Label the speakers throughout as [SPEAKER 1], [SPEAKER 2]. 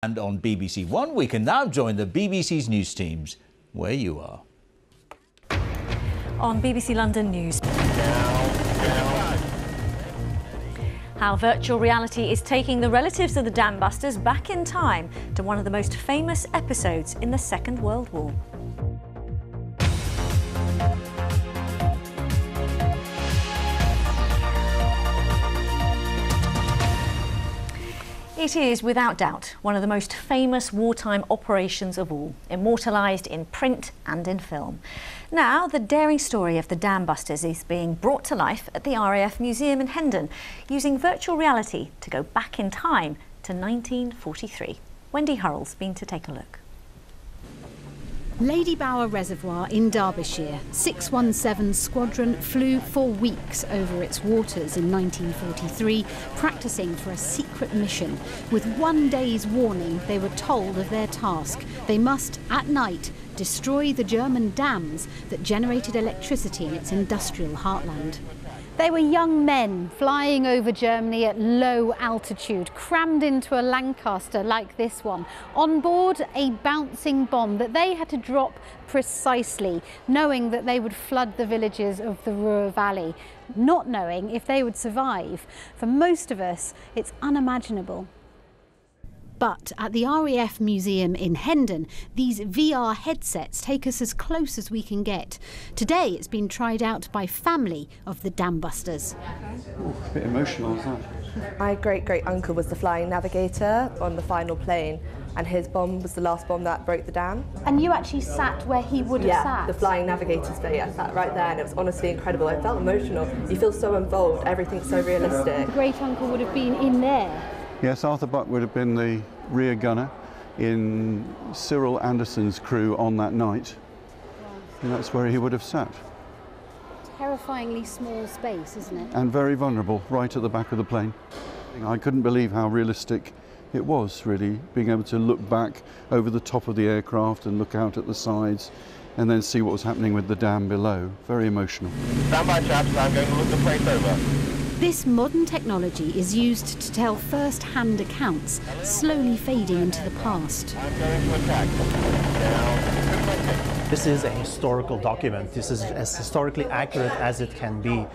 [SPEAKER 1] And on BBC One, we can now join the BBC's news teams where you are.
[SPEAKER 2] On BBC London News. How virtual reality is taking the relatives of the Dambusters back in time to one of the most famous episodes in the Second World War. It is, without doubt, one of the most famous wartime operations of all, immortalised in print and in film. Now, the daring story of the Dambusters is being brought to life at the RAF Museum in Hendon, using virtual reality to go back in time to 1943. Wendy Hurrell's been to take a look.
[SPEAKER 3] Lady Bower Reservoir in Derbyshire, 617 Squadron flew for weeks over its waters in 1943, practising for a secret mission. With 1 day's warning, they were told of their task. They must, at night, destroy the German dams that generated electricity in its industrial heartland. They were young men flying over Germany at low altitude, crammed into a Lancaster like this one. On board, a bouncing bomb that they had to drop precisely, knowing that they would flood the villages of the Ruhr Valley, not knowing if they would survive. For most of us, it's unimaginable. But at the RAF Museum in Hendon, these VR headsets take us as close as we can get. Today it's been tried out by family of the Dambusters.
[SPEAKER 4] Ooh, a bit emotional, isn't it?
[SPEAKER 5] My great-great-uncle was the flying navigator on the final plane, and his bomb was the last bomb that broke the dam.
[SPEAKER 3] And you actually sat where he would have sat?
[SPEAKER 5] Yeah, the flying navigator's bit, I sat right there, and it was honestly incredible. I felt emotional. You feel so involved, everything's so realistic.
[SPEAKER 3] Great-uncle would have been in there.
[SPEAKER 4] Yes, Arthur Buck would have been the rear gunner in Cyril Anderson's crew on that night. And that's where he would have sat.
[SPEAKER 3] Terrifyingly small space, isn't it?
[SPEAKER 4] And very vulnerable, right at the back of the plane. I couldn't believe how realistic it was, really, being able to look back over the top of the aircraft and look out at the sides and then see what was happening with the dam below. Very emotional.
[SPEAKER 6] Stand by, chaps, I'm going to look the freight over.
[SPEAKER 3] This modern technology is used to tell first-hand accounts, slowly fading into the past.
[SPEAKER 6] I'm going to attack.
[SPEAKER 7] This is a historical document. This is as historically accurate as it can be.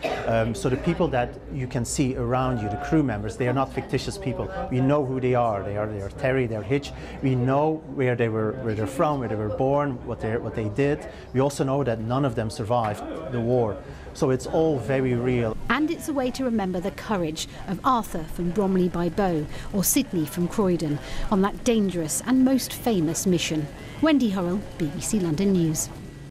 [SPEAKER 7] So the people that you can see around you, the crew members, they are not fictitious people. We know who they are. They are Terry, they're Hitch. We know where they're from, where they were born, what they did. We also know that none of them survived the war. So it's all very real.
[SPEAKER 3] And it's a way to remember the courage of Arthur from Bromley by Bow or Sidney from Croydon on that dangerous and most famous mission. Wendy Hurrell, BBC London News.